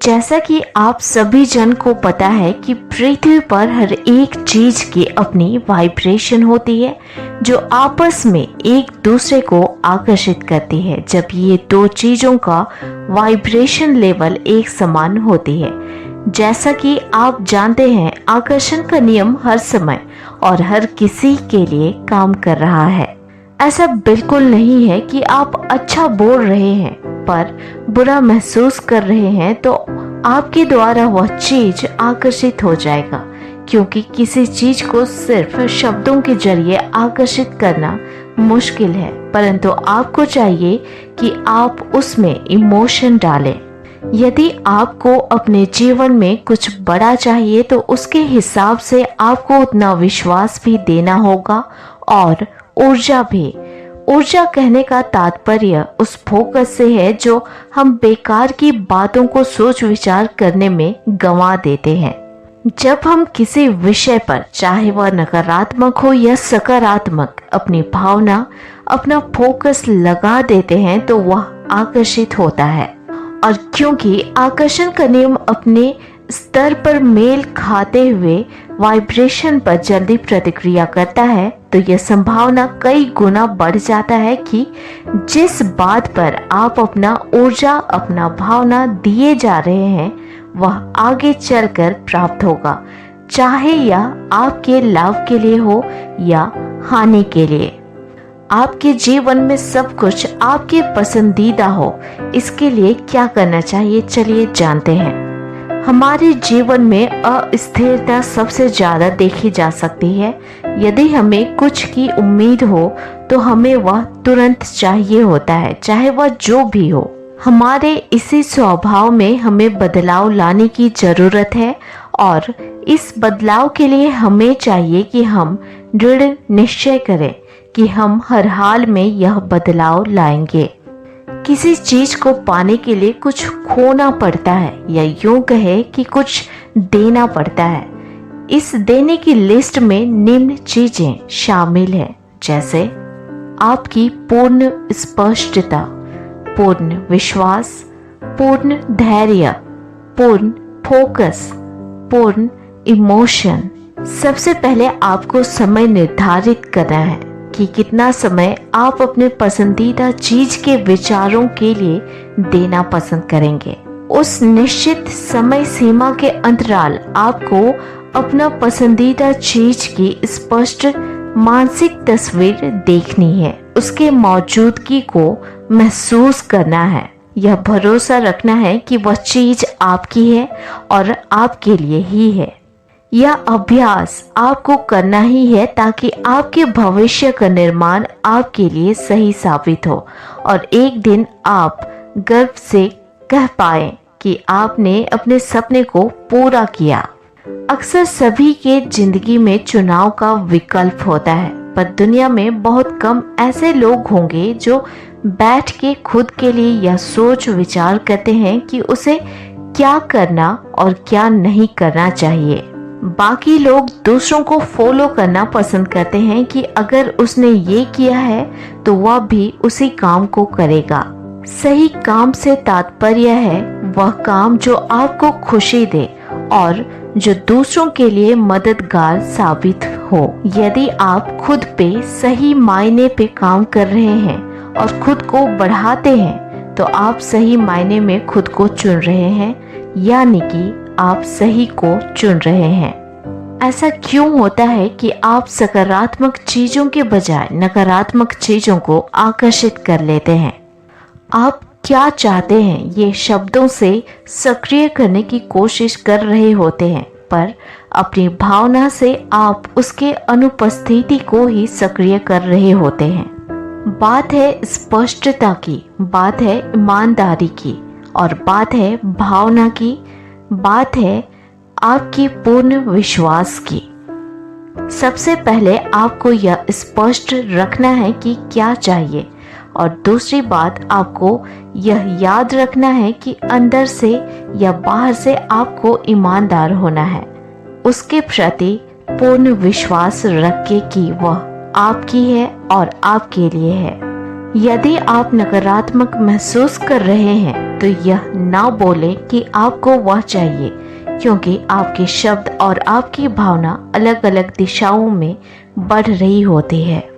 जैसा कि आप सभी जन को पता है कि पृथ्वी पर हर एक चीज की अपनी वाइब्रेशन होती है जो आपस में एक दूसरे को आकर्षित करती है। जब ये दो चीजों का वाइब्रेशन लेवल एक समान होती है, जैसा कि आप जानते हैं, आकर्षण का नियम हर समय और हर किसी के लिए काम कर रहा है। ऐसा बिल्कुल नहीं है कि आप अच्छा बोल रहे हैं पर बुरा महसूस कर रहे हैं तो आपके द्वारा वह चीज आकर्षित हो जाएगा, क्योंकि किसी चीज को सिर्फ शब्दों के जरिए आकर्षित करना मुश्किल है, परंतु आपको चाहिए कि आप उसमें इमोशन डालें। यदि आपको अपने जीवन में कुछ बड़ा चाहिए तो उसके हिसाब से आपको उतना विश्वास भी देना होगा और ऊर्जा भी। ऊर्जा कहने का तात्पर्य उस फोकस से है जो हम बेकार की बातों को सोच विचार करने में गंवा देते हैं। जब हम किसी विषय पर, चाहे वह नकारात्मक हो या सकारात्मक, अपनी भावना, अपना फोकस लगा देते हैं तो वह आकर्षित होता है। और क्योंकि आकर्षण का नियम अपने स्तर पर मेल खाते हुए वाइब्रेशन पर जल्दी प्रतिक्रिया करता है, तो यह संभावना कई गुना बढ़ जाता है कि जिस बात पर आप अपना ऊर्जा, अपना भावना दिए जा रहे हैं वह आगे चलकर प्राप्त होगा, चाहे यह आपके लाभ के लिए हो या हानि के लिए। आपके जीवन में सब कुछ आपके पसंदीदा हो, इसके लिए क्या करना चाहिए, चलिए जानते हैं। हमारे जीवन में अस्थिरता सबसे ज्यादा देखी जा सकती है। यदि हमें कुछ की उम्मीद हो तो हमें वह तुरंत चाहिए होता है, चाहे वह जो भी हो। हमारे इसी स्वभाव में हमें बदलाव लाने की जरूरत है और इस बदलाव के लिए हमें चाहिए कि हम दृढ़ निश्चय करें कि हम हर हाल में यह बदलाव लाएंगे। किसी चीज को पाने के लिए कुछ खोना पड़ता है, या यूं कहे कि कुछ देना पड़ता है। इस देने की लिस्ट में निम्न चीजें शामिल हैं, जैसे आपकी पूर्ण स्पष्टता, पूर्ण विश्वास, पूर्ण धैर्य, पूर्ण फोकस, पूर्ण इमोशन। सबसे पहले आपको समय निर्धारित करना है कि कितना समय आप अपने पसंदीदा चीज के विचारों के लिए देना पसंद करेंगे। उस निश्चित समय सीमा के अंतराल आपको अपना पसंदीदा चीज की स्पष्ट मानसिक तस्वीर देखनी है, उसके मौजूदगी को महसूस करना है, यह भरोसा रखना है कि वह चीज आपकी है और आपके लिए ही है। यह अभ्यास आपको करना ही है ताकि आपके भविष्य का निर्माण आपके लिए सही साबित हो और एक दिन आप गर्व से कह पाए कि आपने अपने सपने को पूरा किया। अक्सर सभी के जिंदगी में चुनाव का विकल्प होता है, पर दुनिया में बहुत कम ऐसे लोग होंगे जो बैठ के खुद के लिए यह सोच विचार करते हैं कि उसे क्या करना और क्या नहीं करना चाहिए। बाकी लोग दूसरों को फॉलो करना पसंद करते हैं कि अगर उसने ये किया है तो वह भी उसी काम को करेगा। सही काम से तात्पर्य है वह काम जो आपको खुशी दे और जो दूसरों के लिए मददगार साबित हो। यदि आप खुद पे सही मायने पे काम कर रहे हैं और खुद को बढ़ाते हैं तो आप सही मायने में खुद को चुन रहे हैं, यानी कि आप सही को चुन रहे हैं। ऐसा क्यों होता है कि आप सकारात्मक चीजों के बजाय नकारात्मक चीजों को आकर्षित कर लेते हैं? आप क्या चाहते हैं ये शब्दों से सक्रिय करने की कोशिश कर रहे होते हैं, पर अपनी भावना से आप उसके अनुपस्थिति को ही सक्रिय कर रहे होते हैं। बात है स्पष्टता की, बात है ईमानदारी की और बात है भावना की, बात है आपकी पूर्ण विश्वास की। सबसे पहले आपको यह स्पष्ट रखना है कि क्या चाहिए और दूसरी बात आपको यह याद रखना है कि अंदर से या बाहर से आपको ईमानदार होना है, उसके प्रति पूर्ण विश्वास रख के कि वह आपकी है और आपके लिए है। यदि आप नकारात्मक महसूस कर रहे हैं तो यह ना बोलें कि आपको वह चाहिए, क्योंकि आपके शब्द और आपकी भावना अलग अलग दिशाओं में बढ़ रही होती है।